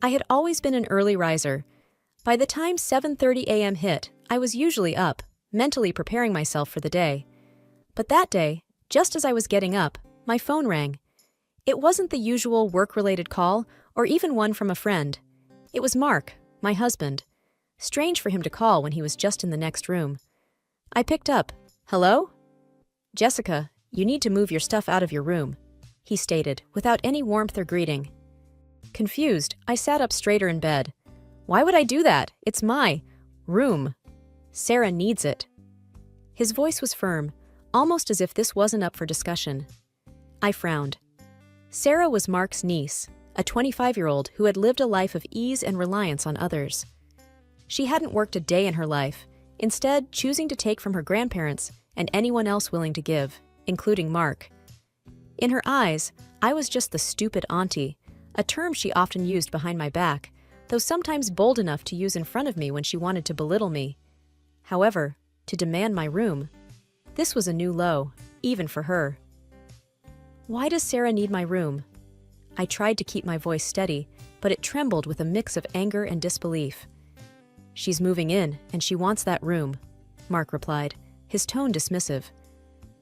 I had always been an early riser. By the time 7:30 a.m. hit, I was usually up, mentally preparing myself for the day. But that day, just as I was getting up, my phone rang. It wasn't the usual work-related call or even one from a friend. It was Mark, my husband. Strange for him to call when he was just in the next room. I picked up. "Hello?" "Jessica, you need to move your stuff out of your room," he stated, without any warmth or greeting. Confused, I sat up straighter in bed. "Why would I do that? It's my room. Sarah needs it." His voice was firm, almost as if this wasn't up for discussion. I frowned. Sarah was Mark's niece, a 25-year-old who had lived a life of ease and reliance on others. She hadn't worked a day in her life, instead choosing to take from her grandparents and anyone else willing to give, including Mark. In her eyes, I was just the stupid auntie, a term she often used behind my back, though sometimes bold enough to use in front of me when she wanted to belittle me. However, to demand my room, this was a new low, even for her. "Why does Sarah need my room?" I tried to keep my voice steady, but it trembled with a mix of anger and disbelief. "She's moving in, and she wants that room," Mark replied, his tone dismissive.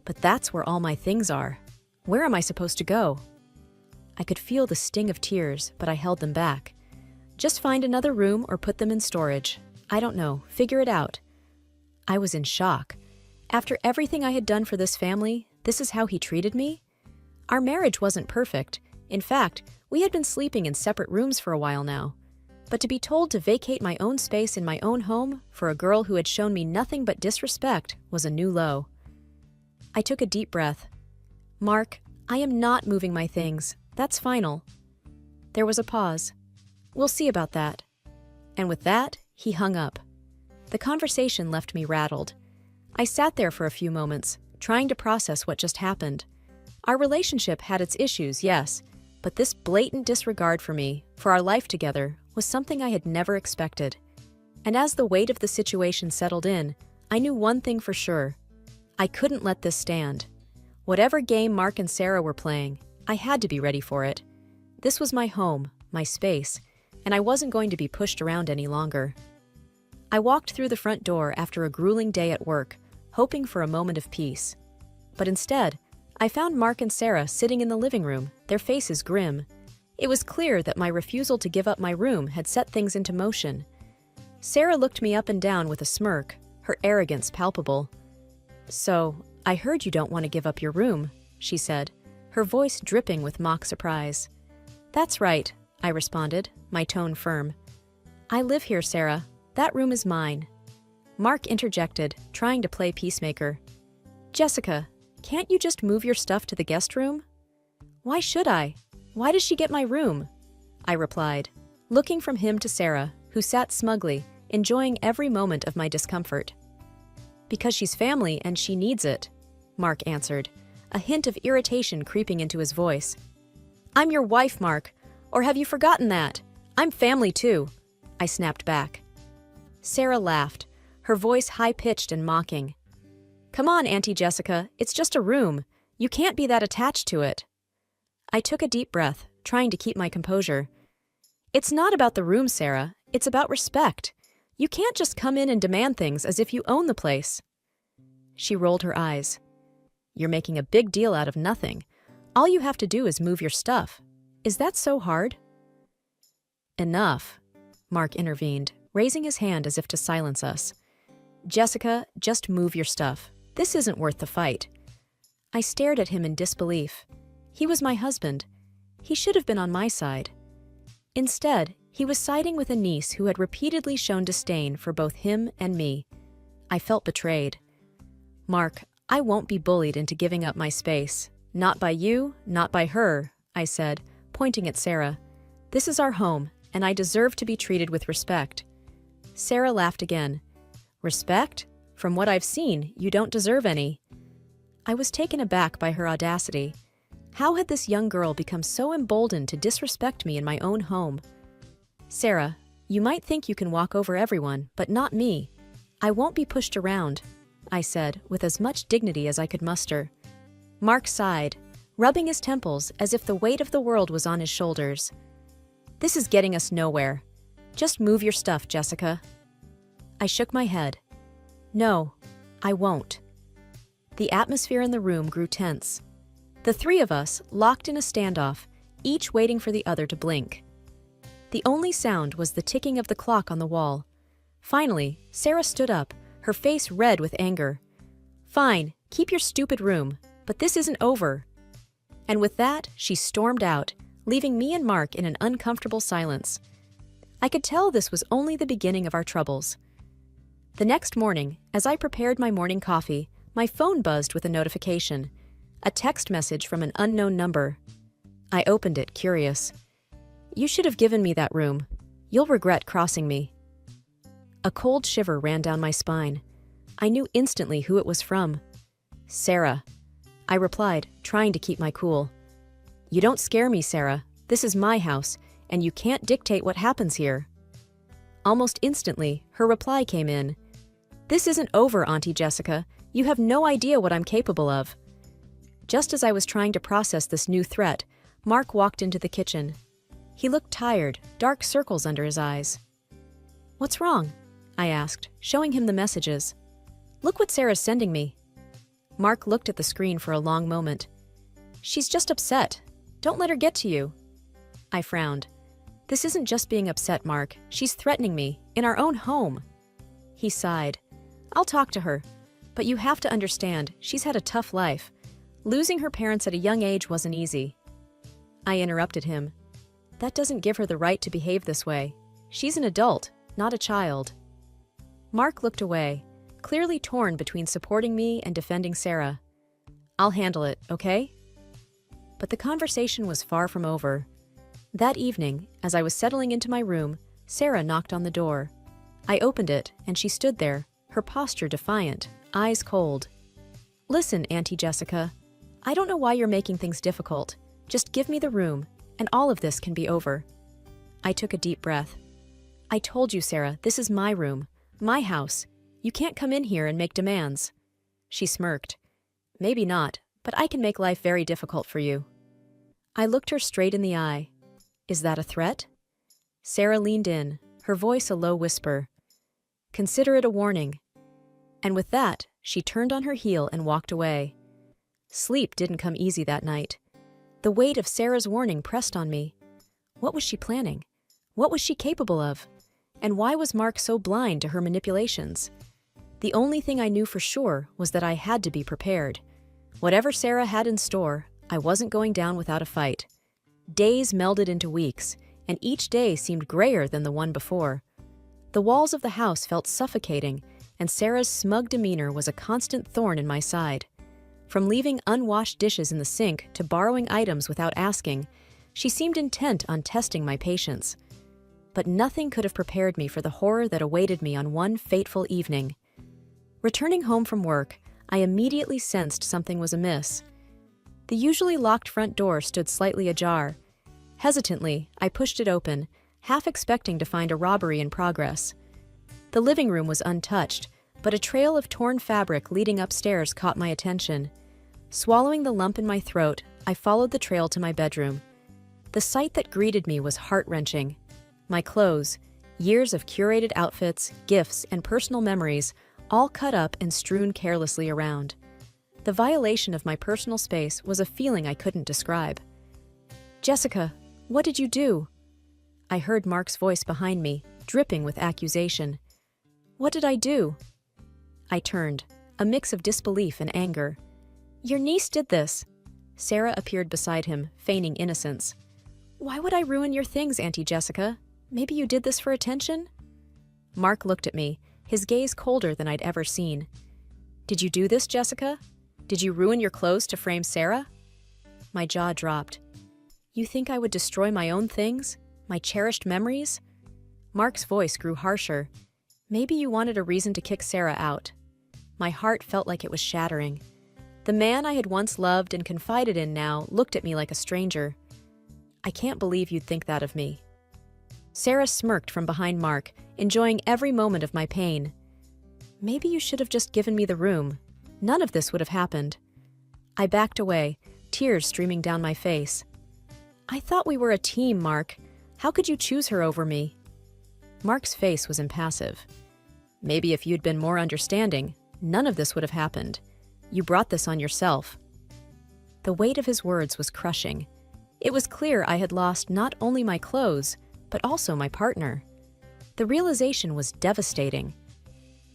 "But that's where all my things are. Where am I supposed to go?" I could feel the sting of tears, but I held them back. "Just find another room or put them in storage. I don't know, figure it out." I was in shock. After everything I had done for this family, this is how he treated me? Our marriage wasn't perfect. In fact, we had been sleeping in separate rooms for a while now. But to be told to vacate my own space in my own home for a girl who had shown me nothing but disrespect was a new low. I took a deep breath. "Mark, I am not moving my things. That's final." There was a pause. "We'll see about that." And with that, he hung up. The conversation left me rattled. I sat there for a few moments, trying to process what just happened. Our relationship had its issues, yes, but this blatant disregard for me, for our life together, was something I had never expected. And as the weight of the situation settled in, I knew one thing for sure. I couldn't let this stand. Whatever game Mark and Sarah were playing, I had to be ready for it. This was my home, my space, and I wasn't going to be pushed around any longer. I walked through the front door after a grueling day at work, hoping for a moment of peace. But instead, I found Mark and Sarah sitting in the living room, their faces grim. It was clear that my refusal to give up my room had set things into motion. Sarah looked me up and down with a smirk, her arrogance palpable. "So, I heard you don't want to give up your room," she said, her voice dripping with mock surprise. "That's right," I responded, my tone firm. "I live here, Sarah. That room is mine." Mark interjected, trying to play peacemaker. "Jessica, can't you just move your stuff to the guest room?" "Why should I? Why does she get my room?" I replied, looking from him to Sarah, who sat smugly, enjoying every moment of my discomfort. "Because she's family and she needs it," Mark answered, a hint of irritation creeping into his voice. "I'm your wife, Mark, or have you forgotten that? I'm family too," I snapped back. Sarah laughed, her voice high-pitched and mocking. "Come on, Auntie Jessica, it's just a room. You can't be that attached to it." I took a deep breath, trying to keep my composure. "It's not about the room, Sarah. It's about respect. You can't just come in and demand things as if you own the place." She rolled her eyes. "You're making a big deal out of nothing. All you have to do is move your stuff. Is that so hard?" "Enough," Mark intervened, raising his hand as if to silence us. "Jessica, just move your stuff. This isn't worth the fight." I stared at him in disbelief. He was my husband. He should have been on my side. Instead, he was siding with a niece who had repeatedly shown disdain for both him and me. I felt betrayed. "Mark, I won't be bullied into giving up my space. Not by you, not by her," I said, pointing at Sarah. "This is our home, and I deserve to be treated with respect." Sarah laughed again. "Respect? From what I've seen, you don't deserve any." I was taken aback by her audacity. How had this young girl become so emboldened to disrespect me in my own home? "Sarah, you might think you can walk over everyone, but not me. I won't be pushed around," I said, with as much dignity as I could muster. Mark sighed, rubbing his temples as if the weight of the world was on his shoulders. This is getting us nowhere. Just move your stuff, Jessica. I shook my head. No, I won't. The atmosphere in the room grew tense. The three of us locked in a standoff, each waiting for the other to blink. The only sound was the ticking of the clock on the wall. Finally, Sarah stood up, her face red with anger. Fine, keep your stupid room, but this isn't over. And with that, she stormed out, leaving me and Mark in an uncomfortable silence. I could tell this was only the beginning of our troubles. The next morning, as I prepared my morning coffee, my phone buzzed with a notification. A text message from an unknown number. I opened it, curious. You should have given me that room. You'll regret crossing me. A cold shiver ran down my spine. I knew instantly who it was from. Sarah. I replied, trying to keep my cool. You don't scare me, Sarah. This is my house, and you can't dictate what happens here. Almost instantly, her reply came in. This isn't over, Auntie Jessica. You have no idea what I'm capable of. Just as I was trying to process this new threat, Mark walked into the kitchen. He looked tired, dark circles under his eyes. What's wrong? I asked, showing him the messages. Look what Sarah's sending me. Mark looked at the screen for a long moment. She's just upset. Don't let her get to you. I frowned. This isn't just being upset, Mark. She's threatening me, in our own home. He sighed. I'll talk to her. But you have to understand, she's had a tough life. Losing her parents at a young age wasn't easy. I interrupted him. That doesn't give her the right to behave this way. She's an adult, not a child. Mark looked away, clearly torn between supporting me and defending Sarah. I'll handle it, okay? But the conversation was far from over. That evening, as I was settling into my room, Sarah knocked on the door. I opened it, and she stood there, her posture defiant, eyes cold. Listen, Auntie Jessica, I don't know why you're making things difficult. Just give me the room, and all of this can be over. I took a deep breath. I told you, Sarah, this is my room, my house. You can't come in here and make demands. She smirked. Maybe not, but I can make life very difficult for you. I looked her straight in the eye. Is that a threat? Sarah leaned in, her voice a low whisper. Consider it a warning. And with that, she turned on her heel and walked away. Sleep didn't come easy that night. The weight of Sarah's warning pressed on me. What was she planning? What was she capable of? And why was Mark so blind to her manipulations? The only thing I knew for sure was that I had to be prepared. Whatever Sarah had in store, I wasn't going down without a fight. Days melded into weeks, and each day seemed grayer than the one before. The walls of the house felt suffocating, and Sarah's smug demeanor was a constant thorn in my side. From leaving unwashed dishes in the sink to borrowing items without asking, she seemed intent on testing my patience. But nothing could have prepared me for the horror that awaited me on one fateful evening. Returning home from work, I immediately sensed something was amiss. The usually locked front door stood slightly ajar. Hesitantly, I pushed it open, half expecting to find a robbery in progress. The living room was untouched, but a trail of torn fabric leading upstairs caught my attention. Swallowing the lump in my throat, I followed the trail to my bedroom. The sight that greeted me was heart-wrenching. My clothes, years of curated outfits, gifts, and personal memories, all cut up and strewn carelessly around. The violation of my personal space was a feeling I couldn't describe. Jessica, what did you do? I heard Mark's voice behind me, dripping with accusation. What did I do? I turned, a mix of disbelief and anger. Your niece did this. Sarah appeared beside him, feigning innocence. Why would I ruin your things, Auntie Jessica? Maybe you did this for attention? Mark looked at me, his gaze colder than I'd ever seen. Did you do this, Jessica? Did you ruin your clothes to frame Sarah? My jaw dropped. You think I would destroy my own things? My cherished memories? Mark's voice grew harsher. Maybe you wanted a reason to kick Sarah out. My heart felt like it was shattering. The man I had once loved and confided in now looked at me like a stranger. I can't believe you'd think that of me. Sarah smirked from behind Mark, enjoying every moment of my pain. Maybe you should have just given me the room. None of this would have happened. I backed away, tears streaming down my face. I thought we were a team, Mark. How could you choose her over me? Mark's face was impassive. Maybe if you'd been more understanding, none of this would have happened. You brought this on yourself. The weight of his words was crushing. It was clear I had lost not only my clothes, but also my partner. The realization was devastating.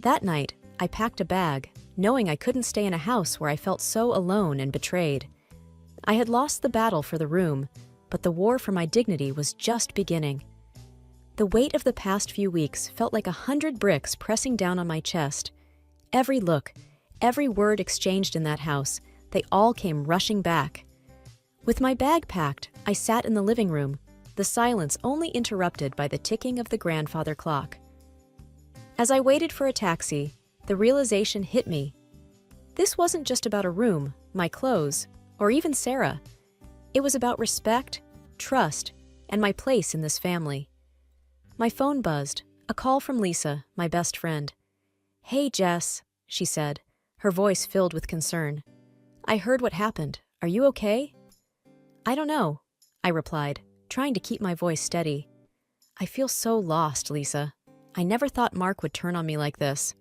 That night, I packed a bag, knowing I couldn't stay in a house where I felt so alone and betrayed. I had lost the battle for the room, but the war for my dignity was just beginning. The weight of the past few weeks felt like 100 bricks pressing down on my chest. Every look, every word exchanged in that house, they all came rushing back. With my bag packed, I sat in the living room, the silence only interrupted by the ticking of the grandfather clock. As I waited for a taxi, the realization hit me. This wasn't just about a room, my clothes, or even Sarah. It was about respect, trust, and my place in this family. My phone buzzed, a call from Lisa, my best friend. "Hey, Jess," she said, her voice filled with concern. "I heard what happened. Are you okay?" "I don't know," I replied, trying to keep my voice steady. "I feel so lost, Lisa. I never thought Mark would turn on me like this."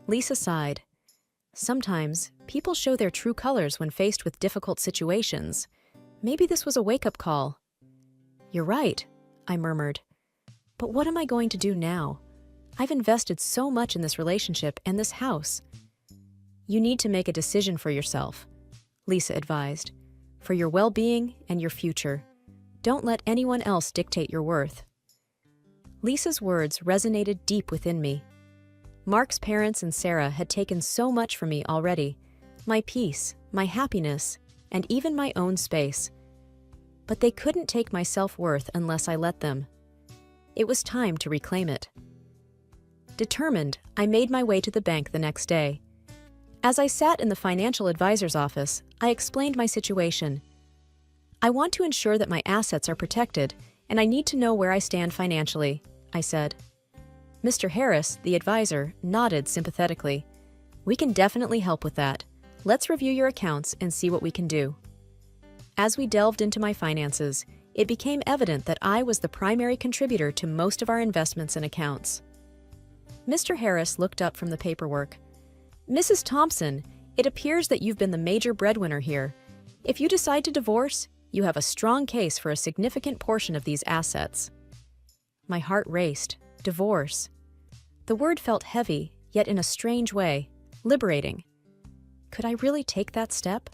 Lisa sighed. "Sometimes, people show their true colors when faced with difficult situations. Maybe this was a wake-up call." "You're right," I murmured. "But what am I going to do now? I've invested so much in this relationship and this house." "You need to make a decision for yourself," Lisa advised. "For your well-being and your future. Don't let anyone else dictate your worth." Lisa's words resonated deep within me. Mark's parents and Sarah had taken so much from me already, my peace, my happiness, and even my own space. But they couldn't take my self-worth unless I let them. It was time to reclaim it. Determined, I made my way to the bank the next day. As I sat in the financial advisor's office, I explained my situation. "I want to ensure that my assets are protected, and I need to know where I stand financially," I said. Mr. Harris, the advisor, nodded sympathetically. "We can definitely help with that. Let's review your accounts and see what we can do." As we delved into my finances, it became evident that I was the primary contributor to most of our investments and accounts. Mr. Harris looked up from the paperwork. "Mrs. Thompson, it appears that you've been the major breadwinner here. If you decide to divorce, you have a strong case for a significant portion of these assets." My heart raced. Divorce. The word felt heavy, yet in a strange way, liberating. Could I really take that step?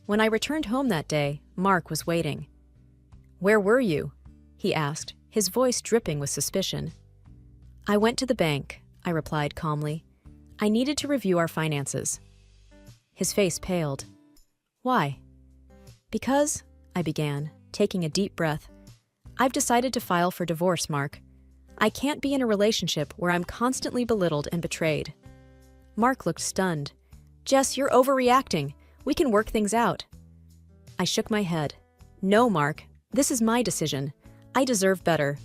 When I returned home that day, Mark was waiting. "Where were you?" he asked, his voice dripping with suspicion. "I went to the bank," I replied calmly. "I needed to review our finances." His face paled. "Why?" "Because," I began, taking a deep breath, "I've decided to file for divorce, Mark. I can't be in a relationship where I'm constantly belittled and betrayed." Mark looked stunned. "Jess, you're overreacting. We can work things out." I shook my head. "No, Mark, this is my decision. I deserve better."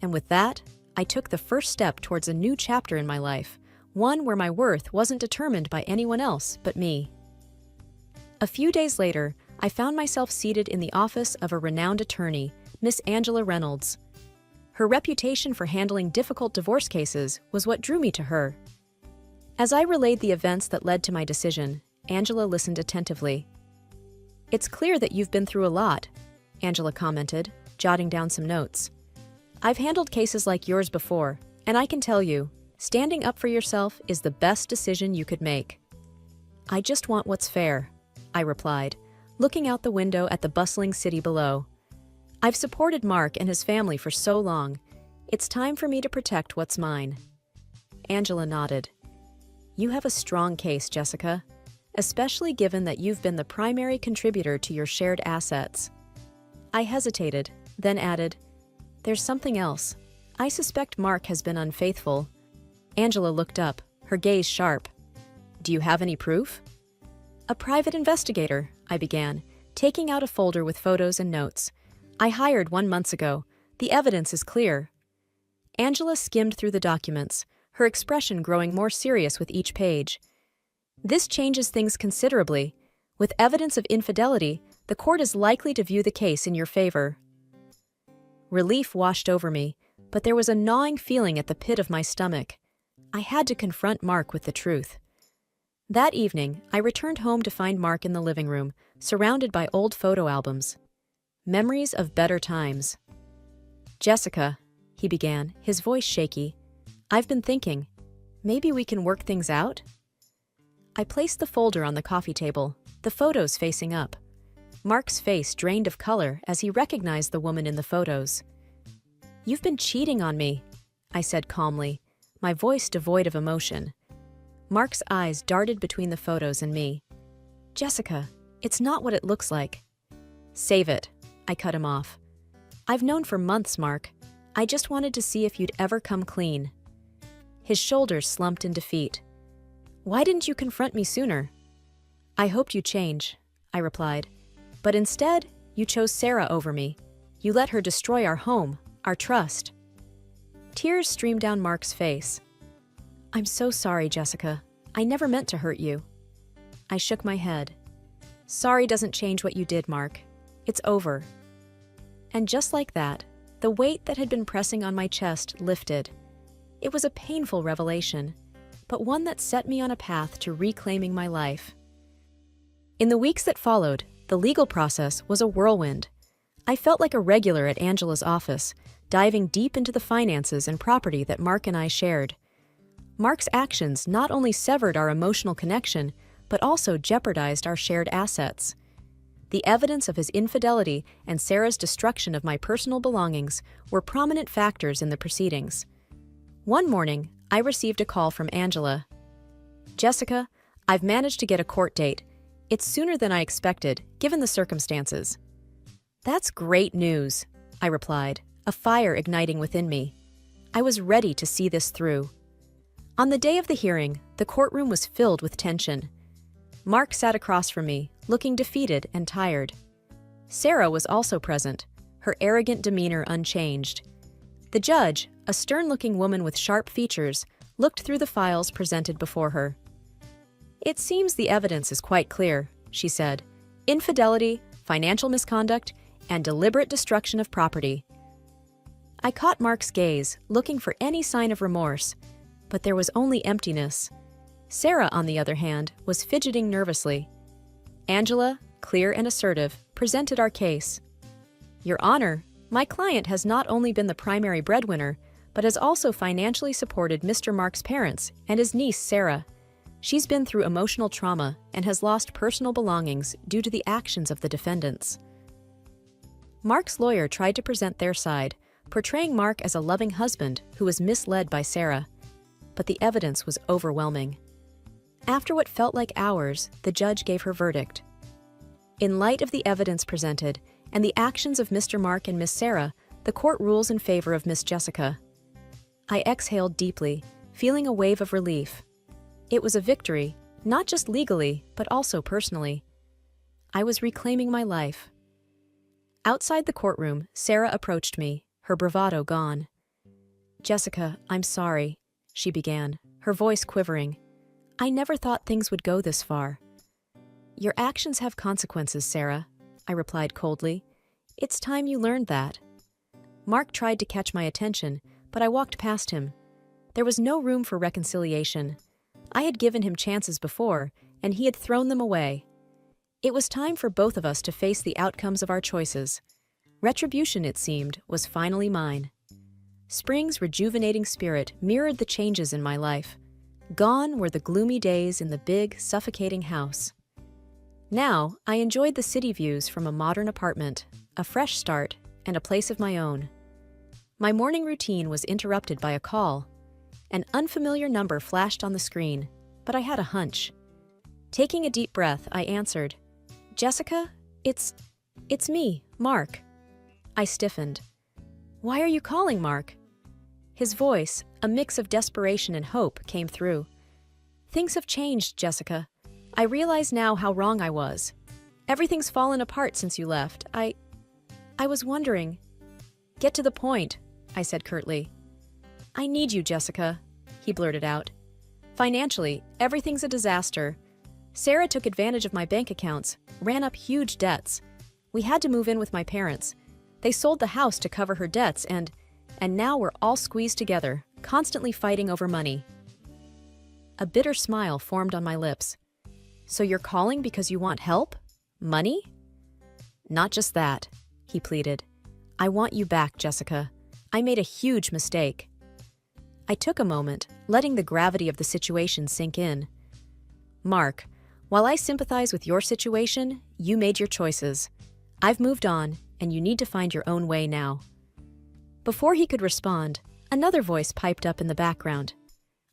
And with that, I took the first step towards a new chapter in my life, one where my worth wasn't determined by anyone else but me. A few days later, I found myself seated in the office of a renowned attorney, Miss Angela Reynolds. Her reputation for handling difficult divorce cases was what drew me to her. As I relayed the events that led to my decision, Angela listened attentively. "It's clear that you've been through a lot," Angela commented, jotting down some notes. "I've handled cases like yours before, and I can tell you, standing up for yourself is the best decision you could make." "I just want what's fair," I replied, looking out the window at the bustling city below. "I've supported Mark and his family for so long. It's time for me to protect what's mine." Angela nodded. "You have a strong case, Jessica, especially given that you've been the primary contributor to your shared assets." I hesitated, then added, "There's something else. I suspect Mark has been unfaithful." Angela looked up, her gaze sharp. "Do you have any proof?" "A private investigator," I began, taking out a folder with photos and notes. "I hired 1 month ago. The evidence is clear." Angela skimmed through the documents, her expression growing more serious with each page. "This changes things considerably. With evidence of infidelity, the court is likely to view the case in your favor." Relief washed over me, but there was a gnawing feeling at the pit of my stomach. I had to confront Mark with the truth. That evening, I returned home to find Mark in the living room, surrounded by old photo albums. Memories of better times. "Jessica," he began, his voice shaky, "I've been thinking, maybe we can work things out?" I placed the folder on the coffee table, the photos facing up. Mark's face drained of color as he recognized the woman in the photos. "You've been cheating on me," I said calmly, my voice devoid of emotion. Mark's eyes darted between the photos and me. "Jessica, it's not what it looks like." "Save it," I cut him off. "I've known for months, Mark. I just wanted to see if you'd ever come clean." His shoulders slumped in defeat. "Why didn't you confront me sooner?" "I hoped you'd change," I replied. "But instead, you chose Sarah over me. You let her destroy our home, our trust." Tears streamed down Mark's face. "I'm so sorry, Jessica. I never meant to hurt you." I shook my head. "Sorry doesn't change what you did, Mark. It's over." And just like that, the weight that had been pressing on my chest lifted. It was a painful revelation, but one that set me on a path to reclaiming my life. In the weeks that followed, the legal process was a whirlwind. I felt like a regular at Angela's office, diving deep into the finances and property that Mark and I shared. Mark's actions not only severed our emotional connection, but also jeopardized our shared assets. The evidence of his infidelity and Sarah's destruction of my personal belongings were prominent factors in the proceedings. One morning, I received a call from Angela. "Jessica, I've managed to get a court date. It's sooner than I expected, given the circumstances." "That's great news," I replied, a fire igniting within me. I was ready to see this through. On the day of the hearing, the courtroom was filled with tension. Mark sat across from me, looking defeated and tired. Sarah was also present, her arrogant demeanor unchanged. The judge, a stern-looking woman with sharp features, looked through the files presented before her. "It seems the evidence is quite clear," she said. "Infidelity, financial misconduct, and deliberate destruction of property." I caught Mark's gaze, looking for any sign of remorse, but there was only emptiness. Sarah, on the other hand, was fidgeting nervously. Angela, clear and assertive, presented our case. "Your Honor, my client has not only been the primary breadwinner, but has also financially supported Mr. Mark's parents and his niece, Sarah. She's been through emotional trauma and has lost personal belongings due to the actions of the defendants." Mark's lawyer tried to present their side, portraying Mark as a loving husband who was misled by Sarah. But the evidence was overwhelming. After what felt like hours, the judge gave her verdict. In light of the evidence presented and the actions of Mr. Mark and Miss Sarah, the court rules in favor of Miss Jessica. I exhaled deeply, feeling a wave of relief. It was a victory, not just legally, but also personally. I was reclaiming my life. Outside the courtroom, Sarah approached me, her bravado gone. "Jessica, I'm sorry," she began, her voice quivering. "I never thought things would go this far." "Your actions have consequences, Sarah," I replied coldly. "It's time you learned that." Mark tried to catch my attention, but I walked past him. There was no room for reconciliation. I had given him chances before, and he had thrown them away. It was time for both of us to face the outcomes of our choices. Retribution, it seemed, was finally mine. Spring's rejuvenating spirit mirrored the changes in my life. Gone were the gloomy days in the big, suffocating house. Now, I enjoyed the city views from a modern apartment, a fresh start, and a place of my own. My morning routine was interrupted by a call. An unfamiliar number flashed on the screen, but I had a hunch. Taking a deep breath, I answered, "Jessica, it's me, Mark." I stiffened. "Why are you calling, Mark?" His voice, a mix of desperation and hope, came through. "Things have changed, Jessica. I realize now how wrong I was. Everything's fallen apart since you left. I was wondering—" "Get to the point," I said curtly. "I need you, Jessica," he blurted out. "Financially, everything's a disaster. Sarah took advantage of my bank accounts, ran up huge debts. We had to move in with my parents. They sold the house to cover her debts and now we're all squeezed together, constantly fighting over money. A bitter smile formed on my lips. So you're calling because you want help? Money? Not just that, he pleaded. I want you back, Jessica. I made a huge mistake. I took a moment, letting the gravity of the situation sink in. Mark, while I sympathize with your situation, you made your choices. I've moved on, and you need to find your own way now. Before he could respond, another voice piped up in the background.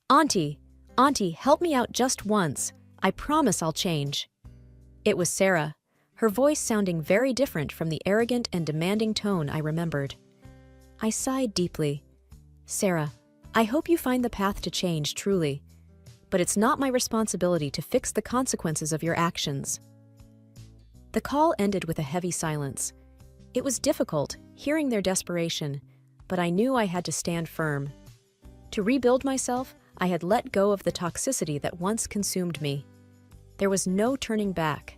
Auntie, help me out just once. I promise I'll change. It was Sarah, her voice sounding very different from the arrogant and demanding tone I remembered. I sighed deeply. Sarah, I hope you find the path to change truly, but it's not my responsibility to fix the consequences of your actions. The call ended with a heavy silence. It was difficult, hearing their desperation, but I knew I had to stand firm. To rebuild myself, I had let go of the toxicity that once consumed me. There was no turning back.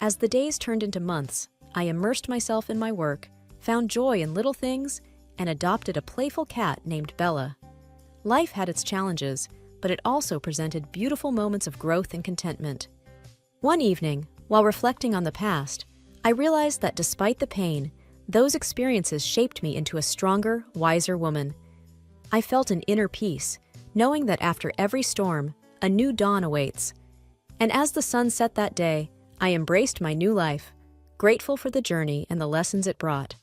As the days turned into months, I immersed myself in my work, found joy in little things, and adopted a playful cat named Bella. Life had its challenges, but it also presented beautiful moments of growth and contentment. One evening, while reflecting on the past, I realized that despite the pain, those experiences shaped me into a stronger, wiser woman. I felt an inner peace, knowing that after every storm, a new dawn awaits. And as the sun set that day, I embraced my new life, grateful for the journey and the lessons it brought.